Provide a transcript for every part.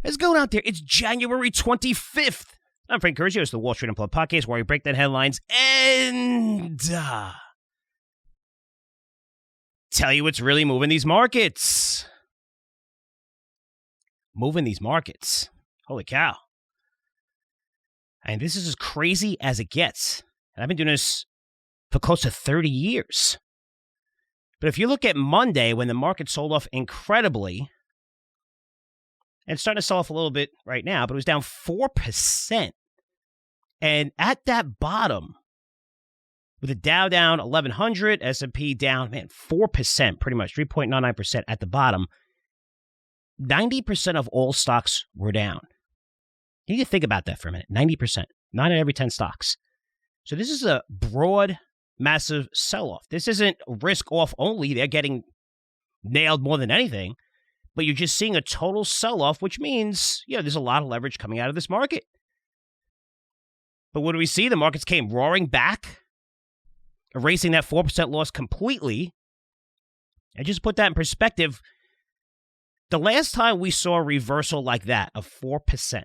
Let's go out there. It's January 25th. I'm Frank Curzio. It's the Wall Street Unplugged podcast where we break down headlines and tell you what's really moving these markets. Moving these markets. Holy cow. And this is as crazy as it gets. And I've been doing this for close to 30 years. But if you look at Monday, when the market sold off incredibly, and it's starting to sell off a little bit right now, but it was down 4%. And at that bottom, with the Dow down 1,100, S&P down, 4%, pretty much, 3.99% at the bottom, 90% of all stocks were down. You need to think about that for a minute. 90%, 9 out of every 10 stocks. So this is a broad, massive sell-off. This isn't risk-off only. They're getting nailed more than anything. But you're just seeing a total sell-off, which means, there's a lot of leverage coming out of this market. But what do we see? The markets came roaring back, erasing that 4% loss completely. And just put that in perspective, the last time we saw a reversal like that of 4%,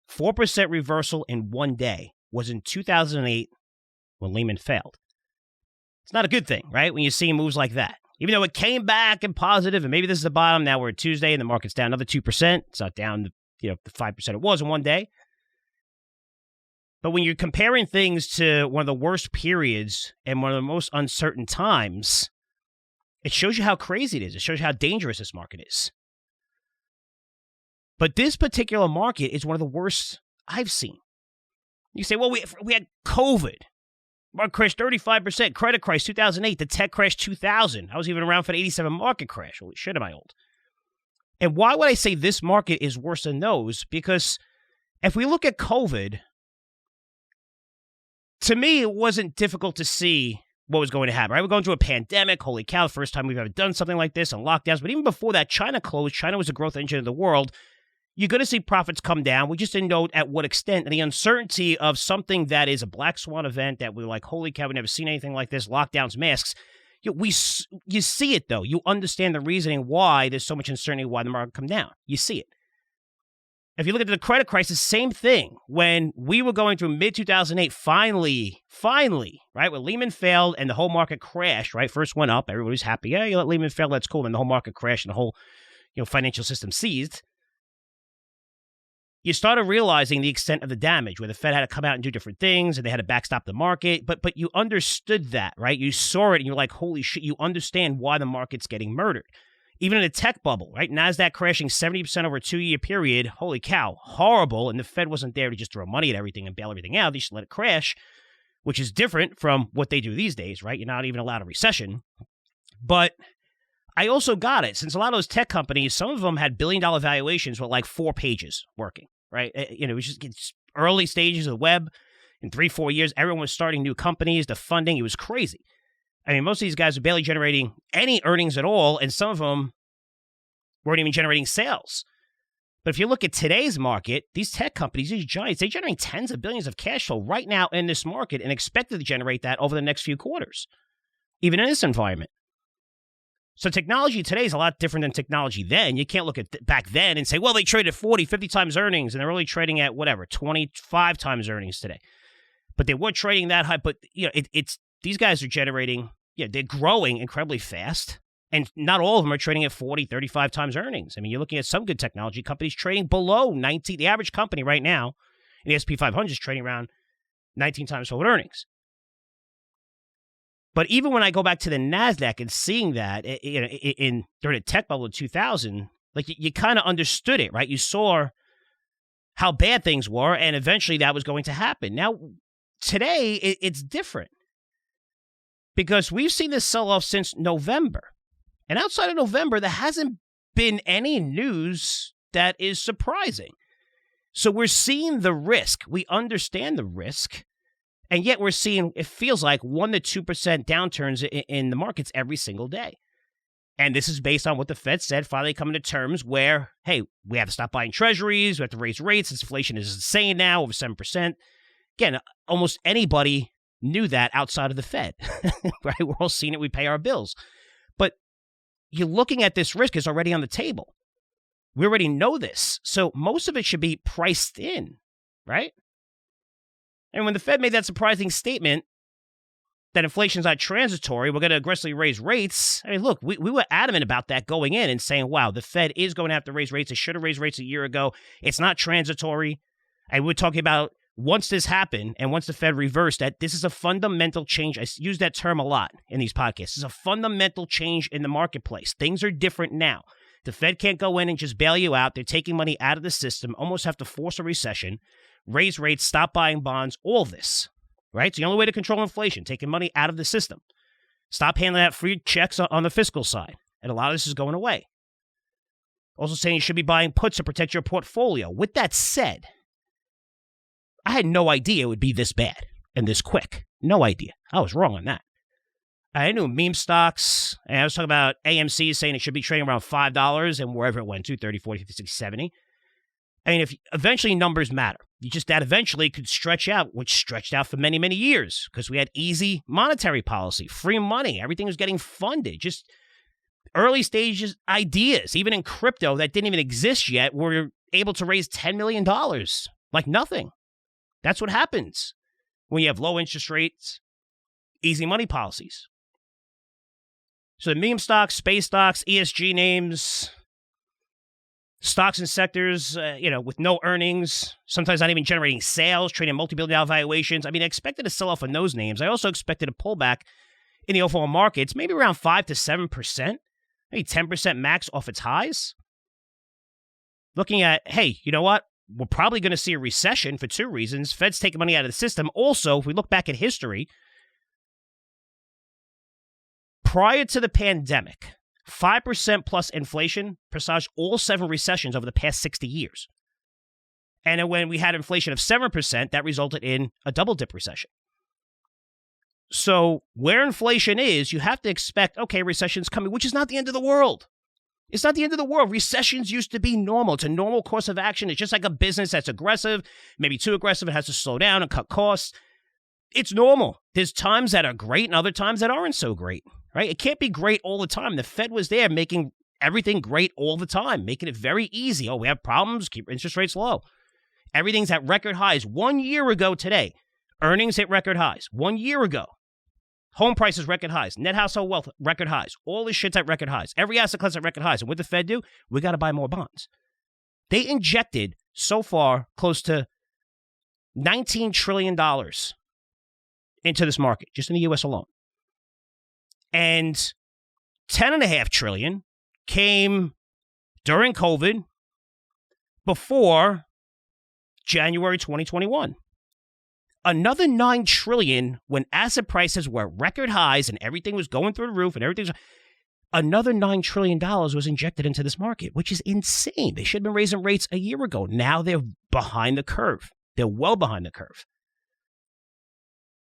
4% reversal in one day was in 2008 when Lehman failed. It's not a good thing, right? When you see moves like that. Even though it came back and positive, and maybe this is the bottom, now we're at Tuesday and the market's down another 2%. It's not down the 5% it was in one day. But when you're comparing things to one of the worst periods and one of the most uncertain times, it shows you how crazy it is. It shows you how dangerous this market is. But this particular market is one of the worst I've seen. You say, well, we had COVID. Market crashed 35%. Credit crash 2008. The tech crash 2000. I was even around for the 87 market crash. Holy shit, am I old. And why would I say this market is worse than those? Because if we look at COVID, to me, it wasn't difficult to see what was going to happen. Right? We're going through a pandemic. Holy cow, first time we've ever done something like this and lockdowns. But even before that, China closed. China was the growth engine of the world. You're going to see profits come down. We just didn't know at what extent. And the uncertainty of something that is a black swan event that we're like, holy cow, we've never seen anything like this, lockdowns, masks. You see it, though. You understand the reasoning why there's so much uncertainty, why the market come down. You see it. If you look at the credit crisis, same thing. When we were going through mid-2008, finally, right, when Lehman failed and the whole market crashed, right, first went up, everybody was happy. Yeah, you let Lehman fail, that's cool. Then the whole market crashed and the whole financial system seized. You started realizing the extent of the damage, where the Fed had to come out and do different things, and they had to backstop the market. But you understood that, right? You saw it, and you're like, holy shit, you understand why the market's getting murdered. Even in the tech bubble, right? NASDAQ crashing 70% over a 2-year period. Holy cow, horrible. And the Fed wasn't there to just throw money at everything and bail everything out. They just let it crash, which is different from what they do these days, right? You're not even allowed a recession. But I also got it. Since a lot of those tech companies, some of them had billion-dollar valuations with like 4 pages working. Right? It was just early stages of the web. In 3-4 years, everyone was starting new companies, the funding. It was crazy. I mean, most of these guys were barely generating any earnings at all, and some of them weren't even generating sales. But if you look at today's market, these tech companies, these giants, they generate tens of billions of cash flow right now in this market and expected to generate that over the next few quarters, even in this environment. So technology today is a lot different than technology then. You can't look at back then and say, well, they traded 40, 50 times earnings, and they're only trading at 25 times earnings today. But they were trading that high. But it's these guys are generating, they're growing incredibly fast, and not all of them are trading at 40, 35 times earnings. I mean, you're looking at some good technology companies trading below 19. The average company right now in the S&P 500 is trading around 19 times forward earnings. But even when I go back to the NASDAQ and seeing that during the tech bubble in 2000, like you kind of understood it, right? You saw how bad things were, and eventually that was going to happen. Now, today, it's different because we've seen this sell-off since November. And outside of November, there hasn't been any news that is surprising. So we're seeing the risk. We understand the risk. And yet we're seeing, it feels like 1% to 2% downturns in the markets every single day. And this is based on what the Fed said, finally coming to terms where, hey, we have to stop buying treasuries, we have to raise rates, inflation is insane now, over 7%. Again, almost anybody knew that outside of the Fed, right? We're all seeing it, we pay our bills. But you're looking at this risk is already on the table. We already know this. So most of it should be priced in, right? And when the Fed made that surprising statement that inflation's not transitory, we're going to aggressively raise rates. I mean, look, we were adamant about that going in and saying, wow, the Fed is going to have to raise rates. It should have raised rates a year ago. It's not transitory. And we're talking about once this happened and once the Fed reversed that, this is a fundamental change. I use that term a lot in these podcasts. It's a fundamental change in the marketplace. Things are different now. The Fed can't go in and just bail you out. They're taking money out of the system, almost have to force a recession, raise rates, stop buying bonds, all this. Right? It's the only way to control inflation, taking money out of the system. Stop handing out free checks on the fiscal side. And a lot of this is going away. Also saying you should be buying puts to protect your portfolio. With that said, I had no idea it would be this bad and this quick. No idea. I was wrong on that. I knew meme stocks, and I was talking about AMC saying it should be trading around $5 and wherever it went to, 30, 40, 50, 60, 70. I mean, if eventually numbers matter. That eventually could stretch out, which stretched out for many, many years because we had easy monetary policy, free money. Everything was getting funded. Just early stages ideas, even in crypto that didn't even exist yet, were able to raise $10 million. Like nothing. That's what happens when you have low interest rates, easy money policies. So the meme stocks, space stocks, ESG names, stocks and sectors, with no earnings, sometimes not even generating sales, trading multi-billion-dollar valuations. I mean, I expected a sell-off on those names. I also expected a pullback in the overall markets, maybe around 5 to 7%, maybe 10% max off its highs. Looking at, hey, you know what? We're probably going to see a recession for two reasons. Fed's taking money out of the system. Also, if we look back at history, prior to the pandemic, 5% plus inflation presaged all 7 recessions over the past 60 years. And then when we had inflation of 7%, that resulted in a double dip recession. So where inflation is, you have to expect, okay, recession's coming, which is not the end of the world. It's not the end of the world. Recessions used to be normal. It's a normal course of action. It's just like a business that's aggressive, maybe too aggressive. It has to slow down and cut costs. It's normal. There's times that are great and other times that aren't so great. Right? It can't be great all the time. The Fed was there making everything great all the time, making it very easy. Oh, we have problems, keep interest rates low. Everything's at record highs. 1 year ago today, earnings hit record highs. 1 year ago, home prices record highs, net household wealth record highs. All this shit's at record highs. Every asset class at record highs. And what did the Fed do? We got to buy more bonds. They injected so far close to $19 trillion into this market, just in the U.S. alone. And $10.5 trillion came during COVID before January 2021. Another $9 trillion when asset prices were record highs and everything was going through the roof and another $9 trillion was injected into this market, which is insane. They should have been raising rates a year ago. Now they're behind the curve. They're well behind the curve.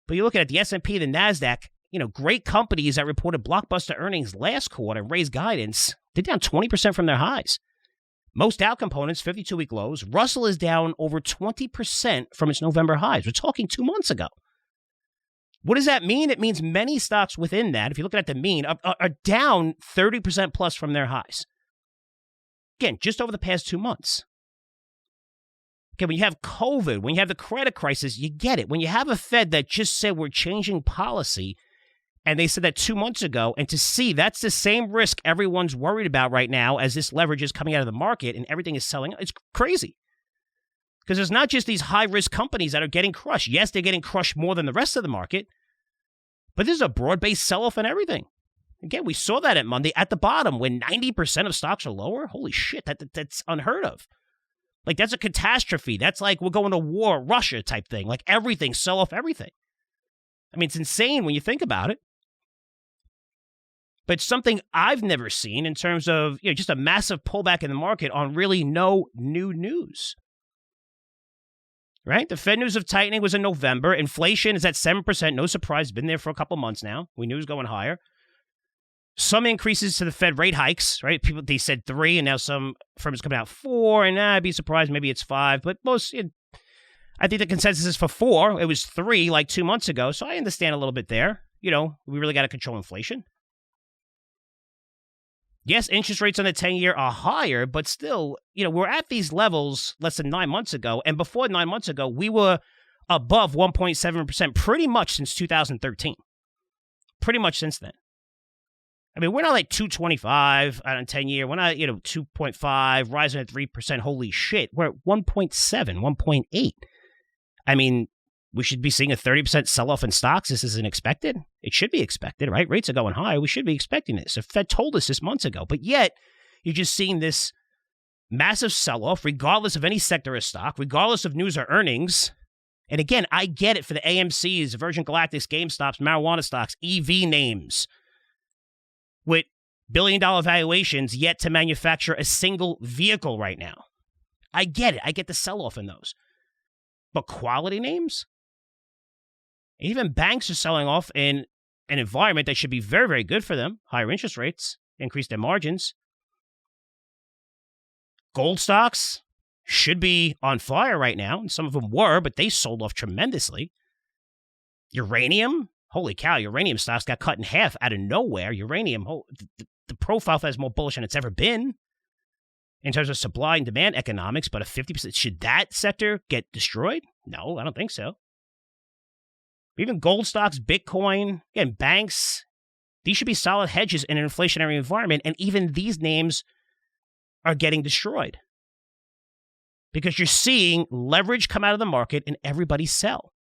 But you look at the S&P, the NASDAQ, great companies that reported blockbuster earnings last quarter and raised guidance, they're down 20% from their highs. Most Dow components, 52-week lows. Russell is down over 20% from its November highs. We're talking 2 months ago. What does that mean? It means many stocks within that, if you look at the mean, are down 30% plus from their highs. Again, just over the past 2 months. Okay, when you have COVID, when you have the credit crisis, you get it. When you have a Fed that just said we're changing policy, and they said that 2 months ago, and to see that's the same risk everyone's worried about right now as this leverage is coming out of the market and everything is selling, it's crazy. Because there's not just these high-risk companies that are getting crushed. Yes, they're getting crushed more than the rest of the market, but there's a broad-based sell-off in everything. Again, we saw that at Monday at the bottom when 90% of stocks are lower. Holy shit, that's unheard of. Like, that's a catastrophe. That's like we're going to war, Russia type thing. Like, everything, sell off everything. I mean, it's insane when you think about it. But it's something I've never seen in terms of, just a massive pullback in the market on really no new news. Right? The Fed news of tightening was in November. Inflation is at 7%. No surprise. Been there for a couple months now. We knew it was going higher. Some increases to the Fed rate hikes, right? They said 3, and now some firms coming out 4, and I'd be surprised maybe it's 5. But I think the consensus is for 4. It was 3 like 2 months ago, so I understand a little bit there. We really got to control inflation. Yes, interest rates on the 10-year are higher, but still, we're at these levels less than 9 months ago. And before 9 months ago, we were above 1.7% pretty much since 2013. Pretty much since then. I mean, we're not like 225 on a 10-year. We're not, 2.5, rising at 3%. Holy shit. We're at 1.7, 1.8. I mean, we should be seeing a 30% sell-off in stocks. This isn't expected. It should be expected, right? Rates are going high. We should be expecting this. The Fed told us this months ago. But yet, you're just seeing this massive sell-off, regardless of any sector of stock, regardless of news or earnings. And again, I get it for the AMCs, Virgin Galactics, GameStops, marijuana stocks, EV names with billion-dollar valuations yet to manufacture a single vehicle right now. I get it. I get the sell-off in those. But quality names? Even banks are selling off in an environment that should be very, very good for them. Higher interest rates, increase their margins. Gold stocks should be on fire right now, and some of them were, but they sold off tremendously. Uranium? Holy cow, uranium stocks got cut in half out of nowhere. Uranium, the profile is more bullish than it's ever been in terms of supply and demand economics, but a 50%, should that sector get destroyed? No, I don't think so. Even gold stocks, Bitcoin, again, banks, these should be solid hedges in an inflationary environment, and even these names are getting destroyed because you're seeing leverage come out of the market and everybody sell.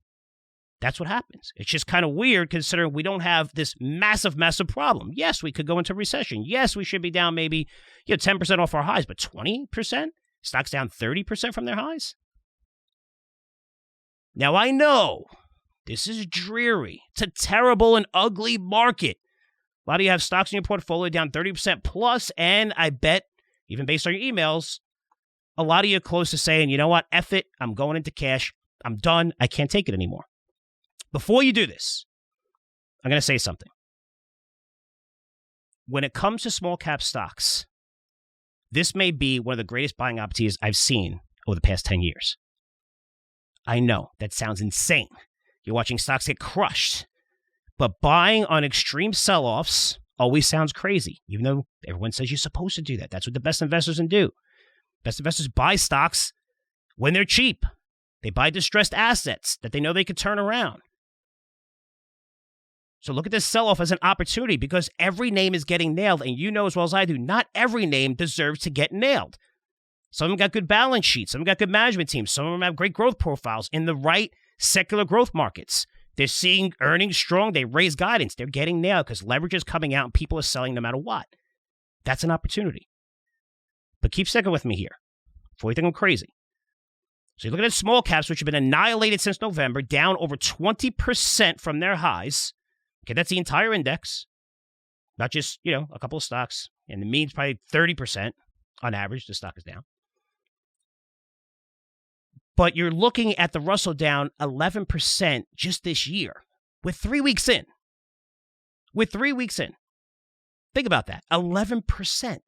That's what happens. It's just kind of weird considering we don't have this massive, massive problem. Yes, we could go into recession. Yes, we should be down maybe 10% off our highs, but 20%? Stocks down 30% from their highs? Now, I know this is dreary. It's a terrible and ugly market. A lot of you have stocks in your portfolio down 30% plus, and I bet, even based on your emails, a lot of you are close to saying, you know what, F it, I'm going into cash. I'm done. I can't take it anymore. Before you do this, I'm going to say something. When it comes to small cap stocks, this may be one of the greatest buying opportunities I've seen over the past 10 years. I know that sounds insane. You're watching stocks get crushed. But buying on extreme sell-offs always sounds crazy, even though everyone says you're supposed to do that. That's what the best investors do. Best investors buy stocks when they're cheap. They buy distressed assets that they know they could turn around. So look at this sell-off as an opportunity because every name is getting nailed. And you know as well as I do, not every name deserves to get nailed. Some of them got good balance sheets. Some of them got good management teams. Some of them have great growth profiles in the right secular growth markets. They're seeing earnings strong. They raise guidance. They're getting nailed because leverage is coming out and people are selling no matter what. That's an opportunity. But keep sticking with me here before you think I'm crazy. So you look at the small caps, which have been annihilated since November, down over 20% from their highs. Okay, that's the entire index, not just, a couple of stocks. And the mean's probably 30% on average. The stock is down. But you're looking at the Russell down 11% just this year. We're 3 weeks in. Think about that. 11%.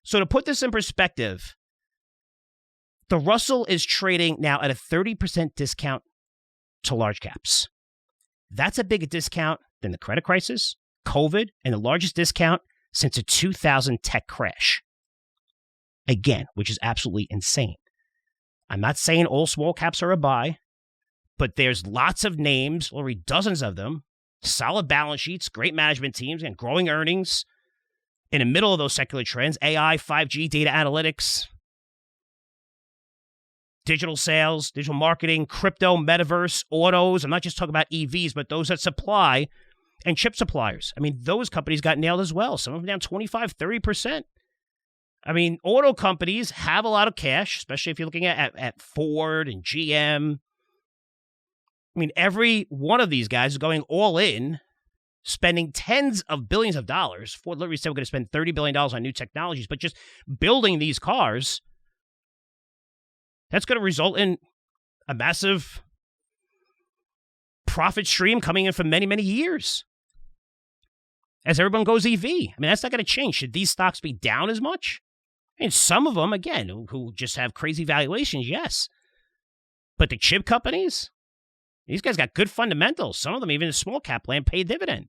So to put this in perspective, the Russell is trading now at a 30% discount to large caps. That's a bigger discount than the credit crisis, COVID, and the largest discount since a 2000 tech crash. Again, which is absolutely insane. I'm not saying all small caps are a buy, but there's lots of names, literally dozens of them, solid balance sheets, great management teams, and growing earnings in the middle of those secular trends, AI, 5G, data analytics, digital sales, digital marketing, crypto, metaverse, autos. I'm not just talking about EVs, but those that supply and chip suppliers. I mean, those companies got nailed as well. Some of them down 25, 30%. I mean, auto companies have a lot of cash, especially if you're looking at Ford and GM. I mean, every one of these guys is going all in, spending tens of billions of dollars. Ford literally said we're going to spend $30 billion on new technologies, but just building these cars, that's going to result in a massive profit stream coming in for many, many years as everyone goes EV. I mean, that's not going to change. Should these stocks be down as much? And some of them, again, who just have crazy valuations, yes. But the chip companies, these guys got good fundamentals. Some of them, even in small cap land, pay a dividend.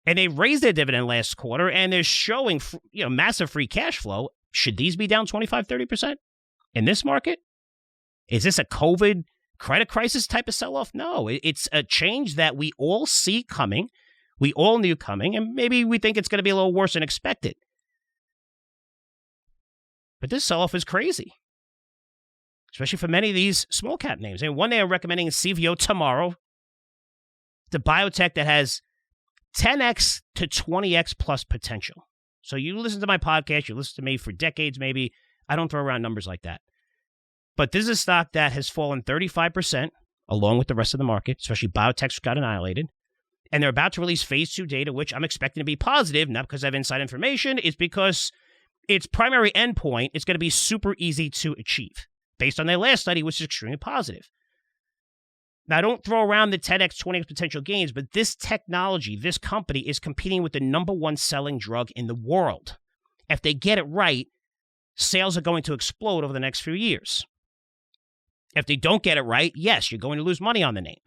And they raised their dividend last quarter, and they're showing massive free cash flow. Should these be down 25, 30% in this market? Is this a COVID credit crisis type of sell-off? No, it's a change that we all see coming. We all knew coming, and maybe we think it's going to be a little worse than expected. But this sell-off is crazy, especially for many of these small cap names. And one day I'm recommending CVO tomorrow, the biotech that has 10x to 20x plus potential. So you listen to my podcast, you listen to me for decades maybe. I don't throw around numbers like that. But this is a stock that has fallen 35% along with the rest of the market, especially biotechs got annihilated. And they're about to release phase 2 data, which I'm expecting to be positive, not because I have inside information. It's because its primary endpoint is going to be super easy to achieve based on their last study, which is extremely positive. Now, I don't throw around the 10x, 20x potential gains, but this technology, this company is competing with the number one selling drug in the world. If they get it right, sales are going to explode over the next few years. If they don't get it right, yes, you're going to lose money on the name.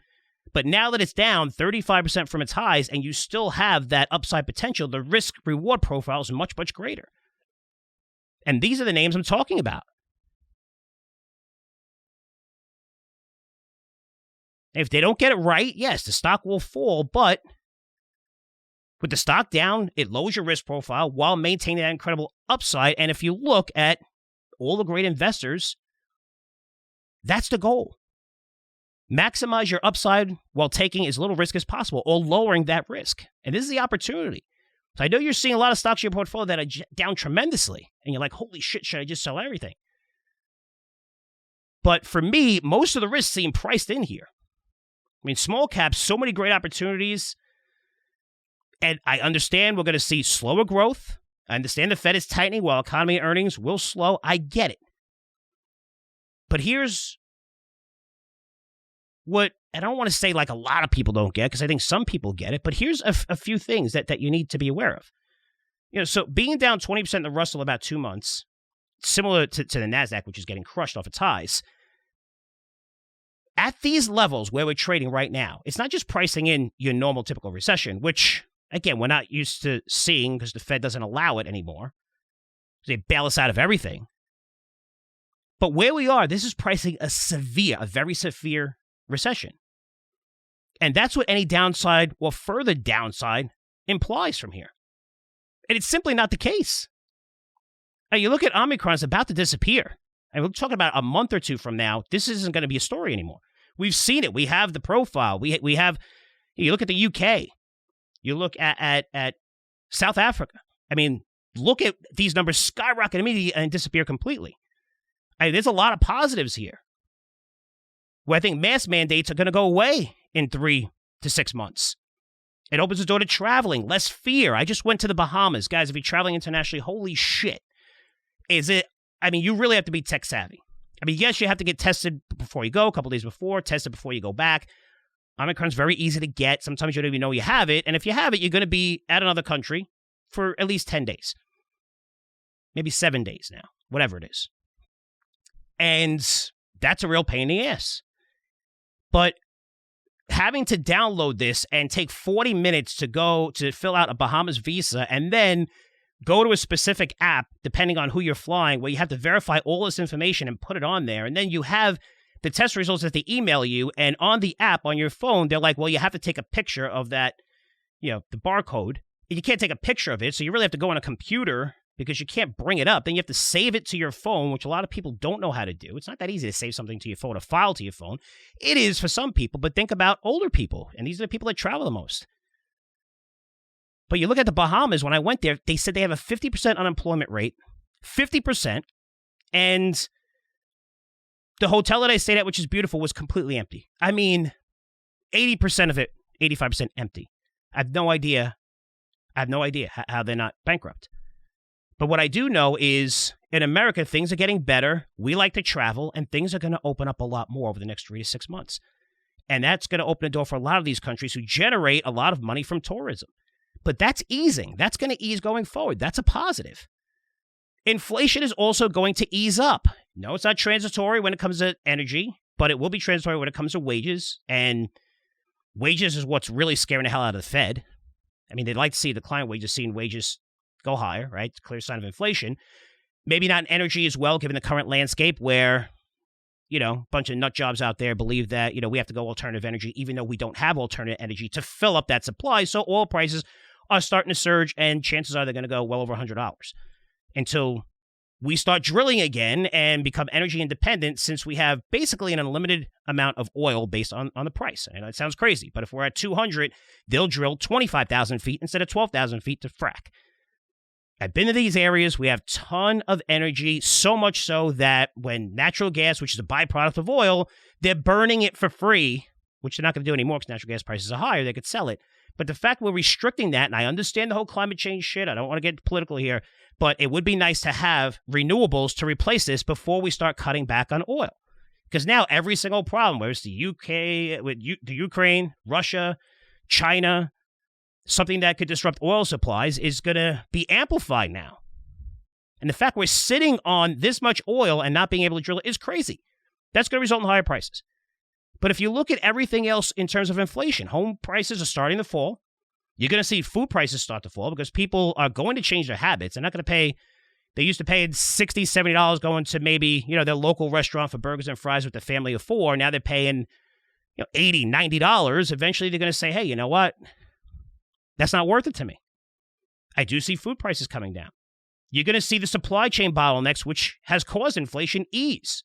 But now that it's down 35% from its highs and you still have that upside potential, the risk-reward profile is much, much greater. And these are the names I'm talking about. If they don't get it right, yes, the stock will fall, but with the stock down, it lowers your risk profile while maintaining that incredible upside. And if you look at all the great investors, that's the goal. Maximize your upside while taking as little risk as possible or lowering that risk. And this is the opportunity. So I know you're seeing a lot of stocks in your portfolio that are down tremendously. And you're like, holy shit, should I just sell everything? But for me, most of the risks seem priced in here. I mean, small caps, so many great opportunities. And I understand we're going to see slower growth. I understand the Fed is tightening while economy earnings will slow. I get it. But here's what, and I don't want to say like a lot of people don't get, because I think some people get it, but here's a few things that you need to be aware of. So being down 20% in the Russell about 2 months, similar to the NASDAQ, which is getting crushed off its highs, at these levels where we're trading right now, it's not just pricing in your normal typical recession, which, again, we're not used to seeing because the Fed doesn't allow it anymore. They bail us out of everything. But where we are, this is pricing a very severe recession. And that's what any downside or further downside implies from here. And it's simply not the case. Now, you look at Omicron, it's about to disappear. And we're talking about a month or two from now, this isn't going to be a story anymore. We've seen it. We have the profile. We have, you look at the UK. You look at South Africa. I mean, look at these numbers skyrocket immediately and disappear completely. There's a lot of positives here, where I think mask mandates are going to go away in 3 to 6 months. It opens the door to traveling, less fear. I just went to the Bahamas. Guys, if you're traveling internationally, holy shit. You really have to be tech savvy. Yes, you have to get tested before you go, a couple days before, tested before you go back. Omicron's very easy to get. Sometimes you don't even know you have it. And if you have it, you're going to be at another country for at least 10 days. Maybe 7 days now, whatever it is. And that's a real pain in the ass. But having to download this and take 40 minutes to go to fill out a Bahamas visa and then go to a specific app, depending on who you're flying, where you have to verify all this information and put it on there. And then you have the test results that they email you. And on the app on your phone, they're like, well, you have to take a picture of that, the barcode. You can't take a picture of it. So you really have to go on a computer because you can't bring it up. Then you have to save it to your phone, which a lot of people don't know how to do. It's not that easy to save something to your phone, a file to your phone. It is for some people, but think about older people. And these are the people that travel the most. But you look at the Bahamas, when I went there, they said they have a 50% unemployment rate, 50%. And the hotel that I stayed at, which is beautiful, was completely empty. 80% of it, 85% empty. I have no idea how they're not bankrupt. But what I do know is in America, things are getting better. We like to travel, and things are going to open up a lot more over the next 3 to 6 months. And that's going to open the door for a lot of these countries who generate a lot of money from tourism. But that's easing. That's going to ease going forward. That's a positive. Inflation is also going to ease up. No, it's not transitory when it comes to energy, but it will be transitory when it comes to wages. And wages is what's really scaring the hell out of the Fed. I mean, they'd like to see the client wages, seeing wages go higher, right? It's a clear sign of inflation. Maybe not in energy as well, given the current landscape where, a bunch of nut jobs out there believe that, we have to go alternative energy, even though we don't have alternative energy to fill up that supply. So oil prices are starting to surge, and chances are they're going to go well over $100 until we start drilling again and become energy independent, since we have basically an unlimited amount of oil based on the price. And it sounds crazy, but if we're at 200, they'll drill 25,000 feet instead of 12,000 feet to frack. I've been to these areas. We have a ton of energy, so much so that when natural gas, which is a byproduct of oil, they're burning it for free, which they're not going to do anymore because natural gas prices are higher. They could sell it. But the fact we're restricting that, and I understand the whole climate change shit, I don't want to get political here, but it would be nice to have renewables to replace this before we start cutting back on oil. Because now every single problem, whether it's the UK, the Ukraine, Russia, China, something that could disrupt oil supplies is going to be amplified now. And the fact we're sitting on this much oil and not being able to drill it is crazy. That's going to result in higher prices. But if you look at everything else in terms of inflation, home prices are starting to fall. You're going to see food prices start to fall because people are going to change their habits. They're not going to pay. They used to pay $60, $70 going to maybe, their local restaurant for burgers and fries with a family of four. Now they're paying, $80, $90. Eventually they're going to say, hey, you know what? That's not worth it to me. I do see food prices coming down. You're going to see the supply chain bottlenecks, which has caused inflation, ease.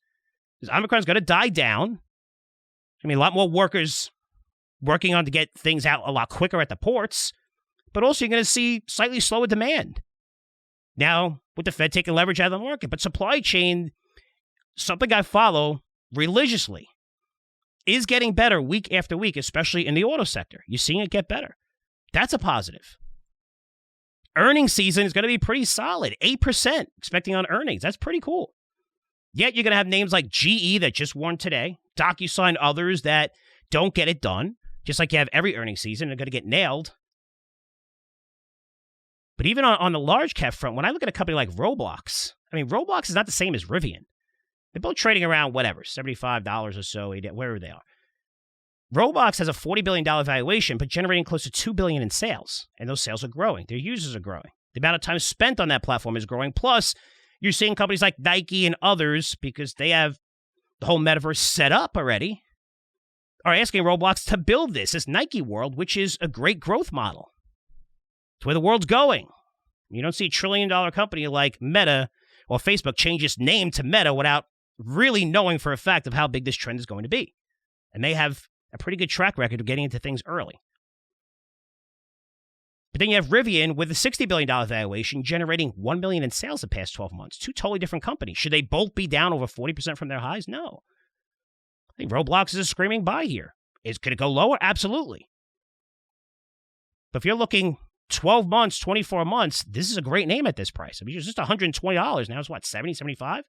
Because Omicron's going to die down. I mean, a lot more workers working on to get things out a lot quicker at the ports, but also you're going to see slightly slower demand. Now, with the Fed taking leverage out of the market, but supply chain, something I follow religiously, is getting better week after week, especially in the auto sector. You're seeing it get better. That's a positive. Earnings season is going to be pretty solid. 8% expecting on earnings. That's pretty cool. Yet you're going to have names like GE that just warned today, DocuSign, others that don't get it done, just like you have every earnings season. They're going to get nailed. But even on the large cap front, when I look at a company like Roblox, I mean, Roblox is not the same as Rivian. They're both trading around whatever, $75 or so, wherever they are. Roblox has a $40 billion valuation, but generating close to $2 billion in sales. And those sales are growing. Their users are growing. The amount of time spent on that platform is growing. Plus, you're seeing companies like Nike and others, because they have the whole metaverse set up already, are asking Roblox to build this Nike world, which is a great growth model. It's where the world's going. You don't see a $1 trillion company like Meta or Facebook change its name to Meta without really knowing for a fact of how big this trend is going to be. And they have a pretty good track record of getting into things early. But then you have Rivian with a $60 billion valuation generating $1 million in sales the past 12 months. Two totally different companies. Should they both be down over 40% from their highs? No. I think Roblox is a screaming buy here. Could it go lower? Absolutely. But if you're looking 12 months, 24 months, this is a great name at this price. I mean, it's just $120. Now it's what, 70, 75?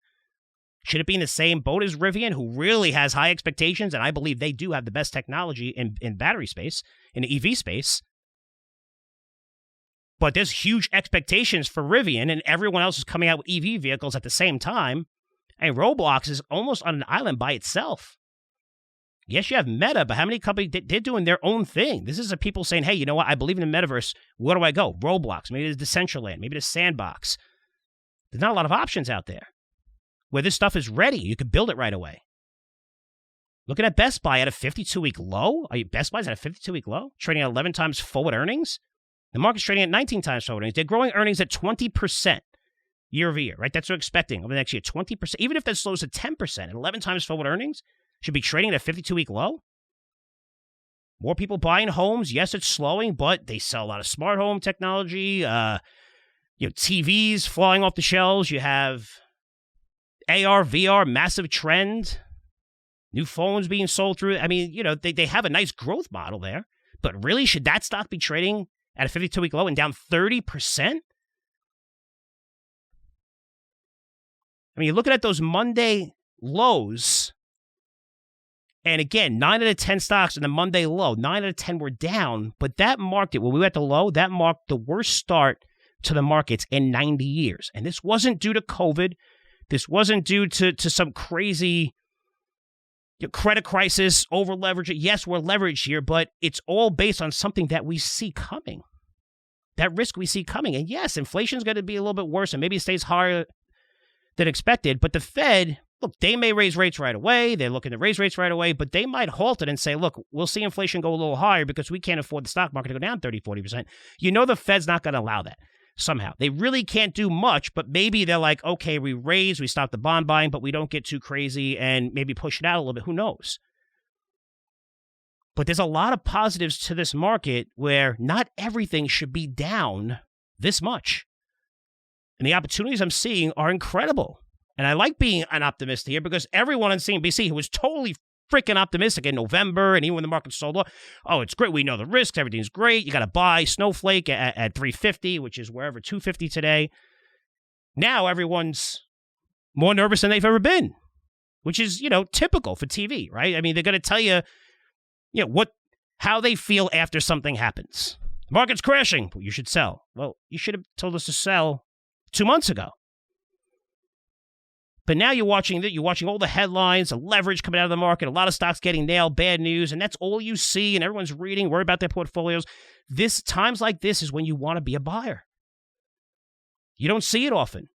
Should it be in the same boat as Rivian, who really has high expectations? And I believe they do have the best technology in battery space, in the EV space. But there's huge expectations for Rivian, and everyone else is coming out with EV vehicles at the same time. And Roblox is almost on an island by itself. Yes, you have Meta, but how many companies, they're doing their own thing. This is a people saying, hey, you know what? I believe in the metaverse. Where do I go? Roblox. Maybe there's Decentraland. Maybe there's Sandbox. There's not a lot of options out there. Where this stuff is ready, you could build it right away. Looking at Best Buy at a 52-week low. Best Buy's at a 52-week low, trading at 11 times forward earnings. The market's trading at 19 times forward earnings. They're growing earnings at 20% year over year, right? That's what we're expecting over the next year, 20%. Even if that slows to 10% and 11 times forward earnings, should be trading at a 52-week low. More people buying homes. Yes, it's slowing, but they sell a lot of smart home technology. TVs flying off the shelves. You have AR, VR, massive trend. New phones being sold through. I mean, they have a nice growth model there. But really, should that stock be trading at a 52-week low and down 30%? I mean, you're looking at those Monday lows. And again, 9 out of 10 stocks in the Monday low, 9 out of 10 were down. But that marked it. When we were at the low, that marked the worst start to the markets in 90 years. And this wasn't due to COVID. This wasn't due to some crazy credit crisis, over leverage. Yes, we're leveraged here, but it's all based on something that we see coming. that risk we see coming. And yes, inflation's going to be a little bit worse and maybe it stays higher than expected. But the Fed, look, they may raise rates right away. They're looking to raise rates right away, but they might halt it and say, look, we'll see inflation go a little higher because we can't afford the stock market to go down 30, 40%. You know the Fed's not going to allow that somehow. They really can't do much, but maybe they're like, okay, we raise, we stop the bond buying, but we don't get too crazy and maybe push it out a little bit. Who knows? But there's a lot of positives to this market where not everything should be down this much. And the opportunities I'm seeing are incredible. And I like being an optimist here because everyone on CNBC who was totally freaking optimistic in November and even when the market sold off, oh, it's great. We know the risks. Everything's great. You got to buy Snowflake at 350, which is wherever 250 today. Now everyone's more nervous than they've ever been, which is, typical for TV, right? I mean, they're going to tell you, how they feel after something happens. The market's crashing. Well, you should sell. Well, you should have told us to sell 2 months ago. But now you're watching all the headlines, the leverage coming out of the market, a lot of stocks getting nailed, bad news, and that's all you see, and everyone's reading, worried about their portfolios. Times like this is when you want to be a buyer. You don't see it often.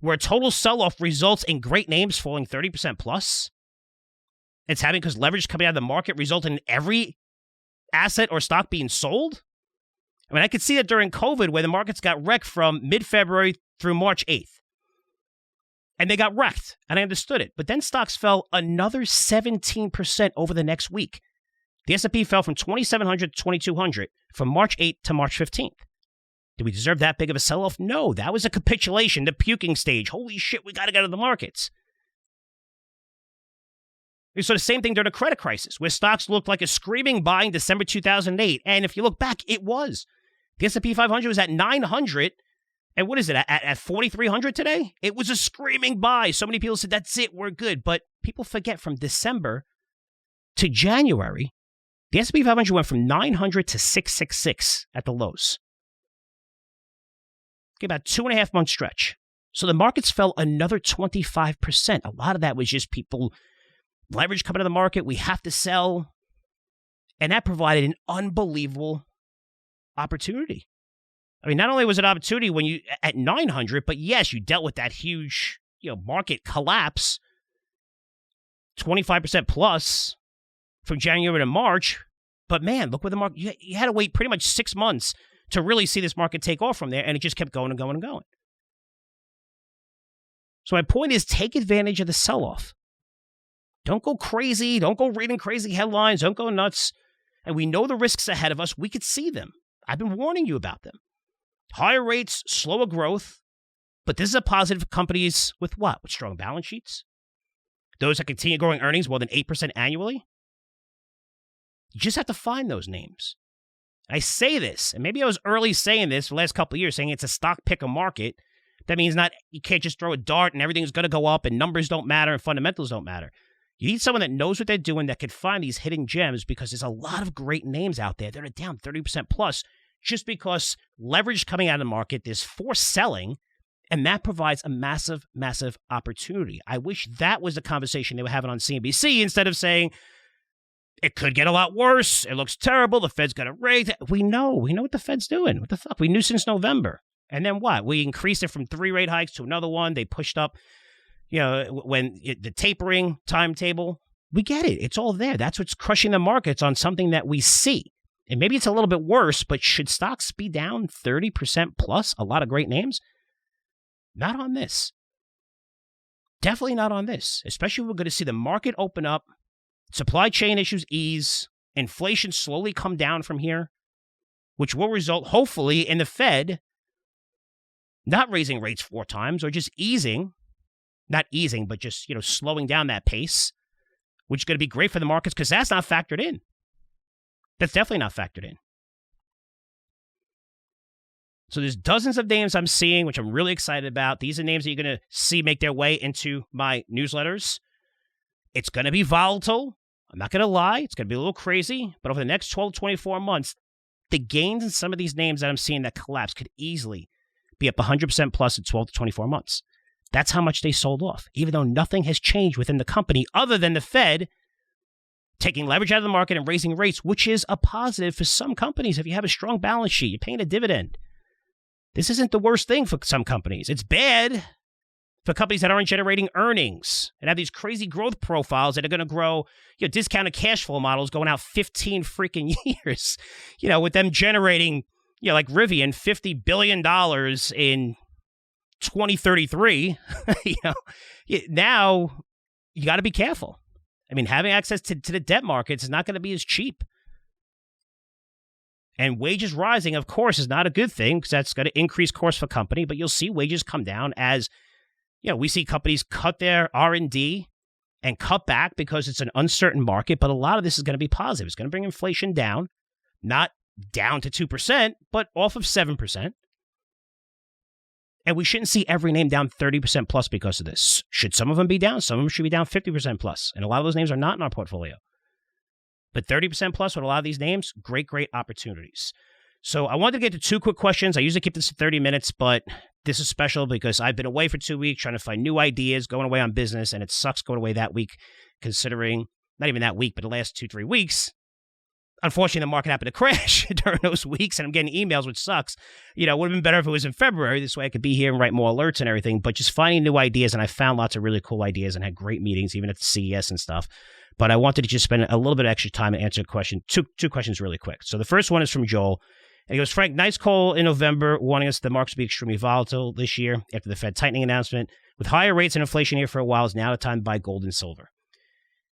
Where a total sell-off results in great names falling 30% plus. It's happening because leverage coming out of the market resulted in every asset or stock being sold. I mean, I could see that during COVID where the markets got wrecked from mid-February through March 8th. And they got wrecked, and I understood it. But then stocks fell another 17% over the next week. The S&P fell from 2,700 to 2,200 from March 8th to March 15th. Did we deserve that big of a sell-off? No, that was a capitulation, the puking stage. Holy shit, we got to get out of the markets. We saw the same thing during the credit crisis, where stocks looked like a screaming buy in December 2008. And if you look back, it was. The S&P 500 was at 900. And what is it, at 4,300 today? It was a screaming buy. So many people said, that's it, we're good. But people forget from December to January, the S&P 500 went from 900 to 666 at the lows. Okay, about 2.5 month stretch. So the markets fell another 25%. A lot of that was just people, leverage coming to the market, we have to sell. And that provided an unbelievable opportunity. I mean, not only was it an opportunity when you at 900, but yes, you dealt with that huge, market collapse, 25% plus from January to March. But man, look where the market, you had to wait pretty much 6 months to really see this market take off from there, and it just kept going and going and going. So my point is, take advantage of the sell-off. Don't go crazy. Don't go reading crazy headlines. Don't go nuts. And we know the risks ahead of us. We could see them. I've been warning you about them. Higher rates, slower growth, but this is a positive for companies with what? With strong balance sheets? Those that continue growing earnings more than 8% annually? You just have to find those names. I say this, and maybe I was early saying this for the last couple of years, saying it's a stock picker market. That means you can't just throw a dart and everything's going to go up and numbers don't matter and fundamentals don't matter. You need someone that knows what they're doing that can find these hidden gems because there's a lot of great names out there that are down 30% plus. Just because leverage coming out of the market, there's forced selling, and that provides a massive, massive opportunity. I wish that was the conversation they were having on CNBC instead of saying, it could get a lot worse, it looks terrible, the Fed's going to raise it. We know what the Fed's doing. What the fuck? We knew since November. And then what? We increased it from 3 rate hikes to another one. They pushed up, the tapering timetable. We get it. It's all there. That's what's crushing the markets on something that we see. And maybe it's a little bit worse, but should stocks be down 30% plus? A lot of great names? Not on this. Definitely not on this. Especially we're going to see the market open up, supply chain issues ease, inflation slowly come down from here, which will result, hopefully, in the Fed not raising rates 4 times or just easing, not easing, but just, slowing down that pace, which is going to be great for the markets because that's not factored in. That's definitely not factored in. So there's dozens of names I'm seeing, which I'm really excited about. These are names that you're going to see make their way into my newsletters. It's going to be volatile. I'm not going to lie. It's going to be a little crazy. But over the next 12 to 24 months, the gains in some of these names that I'm seeing that collapse could easily be up 100% plus in 12 to 24 months. That's how much they sold off, even though nothing has changed within the company other than the Fed taking leverage out of the market and raising rates, which is a positive for some companies. If you have a strong balance sheet, you're paying a dividend. This isn't the worst thing for some companies. It's bad for companies that aren't generating earnings and have these crazy growth profiles that are going to grow, discounted cash flow models going out 15 freaking years, with them generating, like Rivian, $50 billion in 2033. Now you got to be careful. I mean, having access to the debt markets is not going to be as cheap. And wages rising, of course, is not a good thing because that's going to increase cost for company, but you'll see wages come down as, we see companies cut their R&D and cut back because it's an uncertain market, but a lot of this is going to be positive. It's going to bring inflation down, not down to 2%, but off of 7%. And we shouldn't see every name down 30% plus because of this. Should some of them be down? Some of them should be down 50% plus. And a lot of those names are not in our portfolio. But 30% plus with a lot of these names, great opportunities. So I wanted to get to two quick questions. I usually keep this to 30 minutes, but this is special because I've been away for 2 weeks trying to find new ideas, going away on business, and it sucks going away that week, considering, not even that week, but the last 2-3 weeks. Unfortunately, the market happened to crash during those weeks, and I'm getting emails, which sucks. It would have been better if it was in February. This way I could be here and write more alerts and everything, but just finding new ideas, and I found lots of really cool ideas and had great meetings, even at the CES and stuff. But I wanted to just spend a little bit of extra time and answer a question, two questions really quick. So the first one is from Joel. And he goes, Frank, nice call in November, warning us the markets will be extremely volatile this year after the Fed tightening announcement. With higher rates and inflation here for a while, is now the time to buy gold and silver.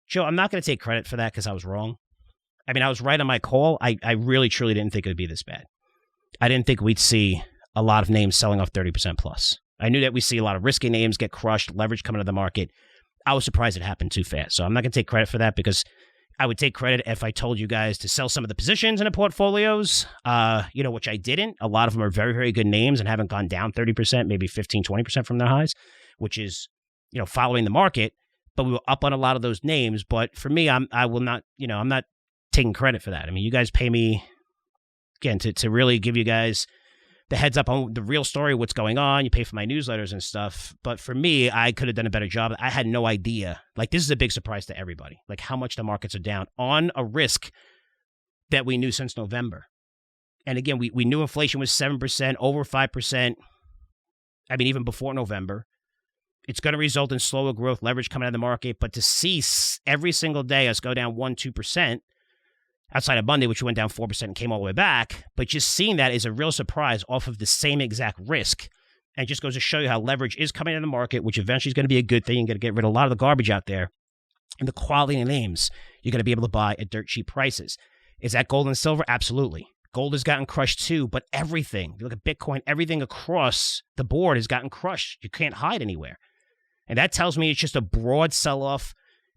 Joe, I'm not going to take credit for that because I was wrong. I mean, I was right on my call. I really, truly didn't think it would be this bad. I didn't think we'd see a lot of names selling off 30% plus. I knew that we'd see a lot of risky names get crushed, leverage coming to the market. I was surprised it happened too fast. So I'm not going to take credit for that because I would take credit if I told you guys to sell some of the positions in the portfolios, which I didn't. A lot of them are very, very good names and haven't gone down 30%, maybe 15, 20% from their highs, which is, following the market. But we were up on a lot of those names. But for me, I'm not taking credit for that. I mean, you guys pay me, again, to really give you guys the heads up on the real story, what's going on. You pay for my newsletters and stuff. But for me, I could have done a better job. I had no idea. Like, this is a big surprise to everybody, like how much the markets are down on a risk that we knew since November. And again, we knew inflation was 7%, over 5%. I mean, even before November. It's going to result in slower growth, leverage coming out of the market. But to see every single day us go down 1-2%, outside of Monday, which went down 4% and came all the way back. But just seeing that is a real surprise off of the same exact risk. And it just goes to show you how leverage is coming in the market, which eventually is going to be a good thing. You're going to get rid of a lot of the garbage out there. And the quality of names you're going to be able to buy at dirt cheap prices. Is that gold and silver? Absolutely. Gold has gotten crushed too, but everything, you look at Bitcoin, everything across the board has gotten crushed. You can't hide anywhere. And that tells me it's just a broad sell-off,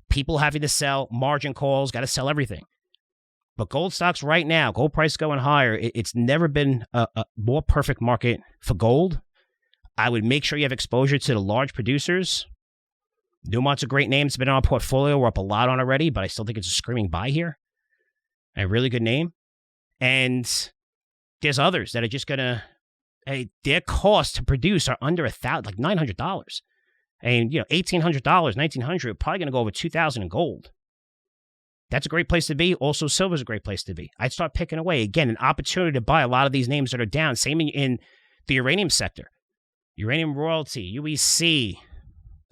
people having to sell, margin calls, got to sell everything. But gold stocks right now, gold price going higher, it's never been a more perfect market for gold. I would make sure you have exposure to the large producers. Newmont's a great name. It's been in our portfolio. We're up a lot on already, but I still think it's a screaming buy here. A really good name. And there's others that are just going to, their costs to produce are under $1,000, like $900. And, $1,800, $1,900, probably going to go over $2,000 in gold. That's a great place to be. Also, silver's a great place to be. I'd start picking away. Again, an opportunity to buy a lot of these names that are down. Same in the uranium sector. Uranium royalty, UEC,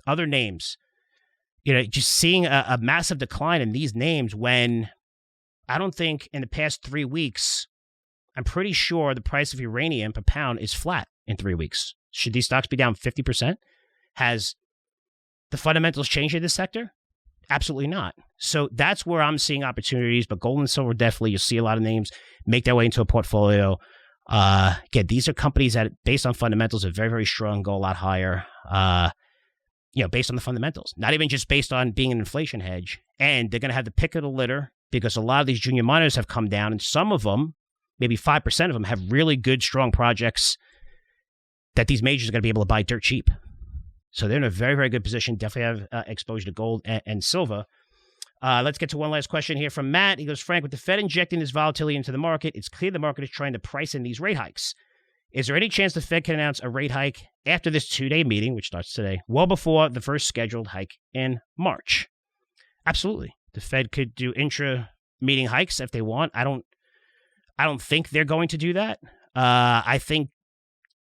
other names. Just seeing a massive decline in these names when I don't think in the past 3 weeks, I'm pretty sure the price of uranium per pound is flat in 3 weeks. Should these stocks be down 50%? Has the fundamentals changed in this sector? Absolutely not. So that's where I'm seeing opportunities, but gold and silver, definitely, you'll see a lot of names make their way into a portfolio. Again, these are companies that, based on fundamentals, are very, very strong, go a lot higher, based on the fundamentals, not even just based on being an inflation hedge. And they're going to have the pick of the litter because a lot of these junior miners have come down, and some of them, maybe 5% of them, have really good, strong projects that these majors are going to be able to buy dirt cheap. So they're in a very, very good position. Definitely have exposure to gold and silver. Let's get to one last question here from Matt. He goes, Frank, with the Fed injecting this volatility into the market, it's clear the market is trying to price in these rate hikes. Is there any chance the Fed can announce a rate hike after this 2-day meeting, which starts today, well before the first scheduled hike in March? Absolutely. The Fed could do intra-meeting hikes if they want. I don't think they're going to do that. I think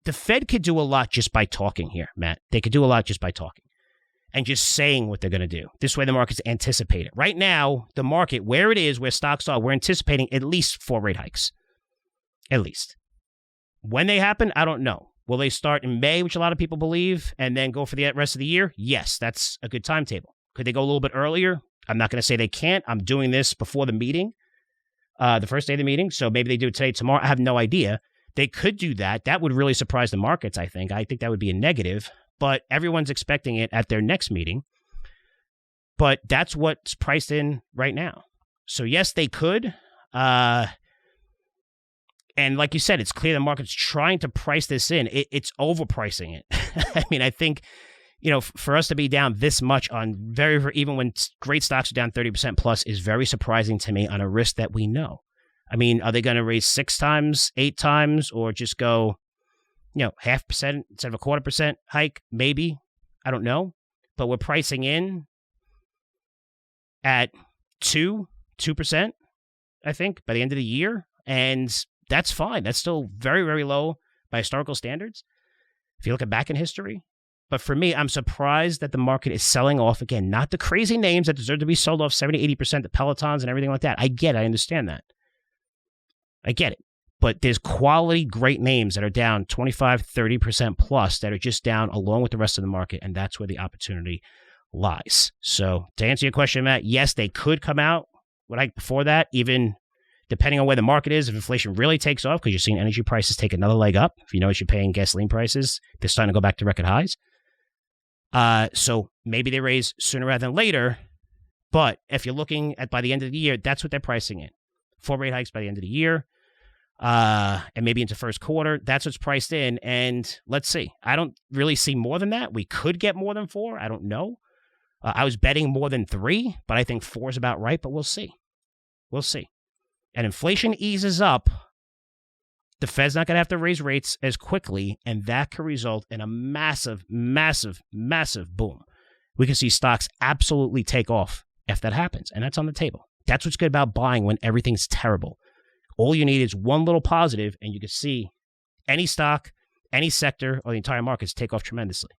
the Fed could do a lot just by talking here, Matt. They could do a lot just by talking and just saying what they're going to do. This way the markets anticipate it. Right now, the market, where it is, where stocks are, we're anticipating at least 4 rate hikes. At least. When they happen, I don't know. Will they start in May, which a lot of people believe, and then go for the rest of the year? Yes, that's a good timetable. Could they go a little bit earlier? I'm not going to say they can't. I'm doing this before the meeting, the first day of the meeting. So maybe they do it today, tomorrow. I have no idea. They could do that. That would really surprise the markets, I think. I think that would be a negative. But everyone's expecting it at their next meeting. But that's what's priced in right now. So yes, they could. And like you said, it's clear the market's trying to price this in. It's overpricing it. I mean, I think, for us to be down this much on even when great stocks are down 30% plus is very surprising to me on a risk that we know. I mean, are they going to raise 6 times, 8 times, or just go, 0.5% instead of a 0.25% hike? Maybe. I don't know. But we're pricing in at 2%, I think, by the end of the year. And that's fine. That's still very, very low by historical standards, if you look back in history. But for me, I'm surprised that the market is selling off, again, not the crazy names that deserve to be sold off 70, 80%, the Pelotons and everything like that. I understand that. I get it. But there's quality, great names that are down 25, 30% plus that are just down along with the rest of the market, and that's where the opportunity lies. So to answer your question, Matt, yes, they could come out before that, even depending on where the market is. If inflation really takes off, because you're seeing energy prices take another leg up. If you notice, you're paying gasoline prices, they're starting to go back to record highs. So maybe they raise sooner rather than later. But if you're looking at by the end of the year, that's what they're pricing in. 4 rate hikes by the end of the year. And maybe into first quarter. That's what's priced in. And let's see. I don't really see more than that. We could get more than 4. I don't know. I was betting more than 3, but I think 4 is about right. But we'll see. We'll see. And inflation eases up. The Fed's not going to have to raise rates as quickly, and that could result in a massive, massive, massive boom. We can see stocks absolutely take off if that happens, and that's on the table. That's what's good about buying when everything's terrible. All you need is one little positive, and you can see any stock, any sector, or the entire markets take off tremendously.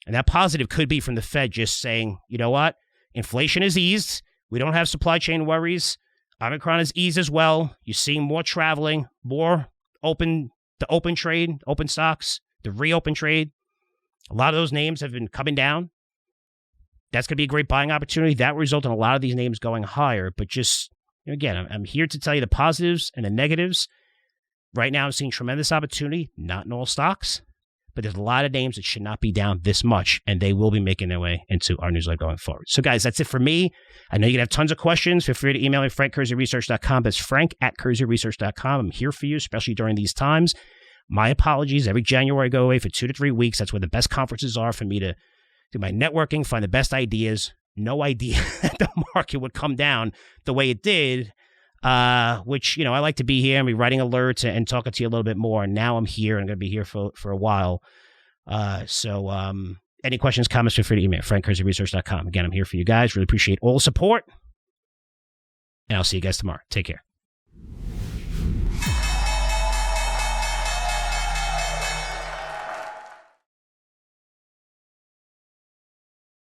And that positive could be from the Fed just saying, you know what? Inflation is eased. We don't have supply chain worries. Omicron is eased as well. You're seeing more traveling, more open trade, open stocks, the reopen trade. A lot of those names have been coming down. That's going to be a great buying opportunity. That will result in a lot of these names going higher. But just, again, I'm here to tell you the positives and the negatives. Right now, I'm seeing tremendous opportunity, not in all stocks, but there's a lot of names that should not be down this much, and they will be making their way into our newsletter going forward. So, guys, that's it for me. I know you're going to have tons of questions. Feel free to email me, frank@curzioresearch.com. That's frank@curzioresearch.com. I'm here for you, especially during these times. My apologies. Every January, I go away for 2 to 3 weeks. That's where the best conferences are for me to do my networking, find the best ideas. No idea that the market would come down the way it did, which, I like to be here and be writing alerts and talking to you a little bit more. And now I'm here and I'm going to be here for a while. So any questions, comments, feel free to email frank@curzioresearch.com. Again, I'm here for you guys. Really appreciate all the support. And I'll see you guys tomorrow. Take care.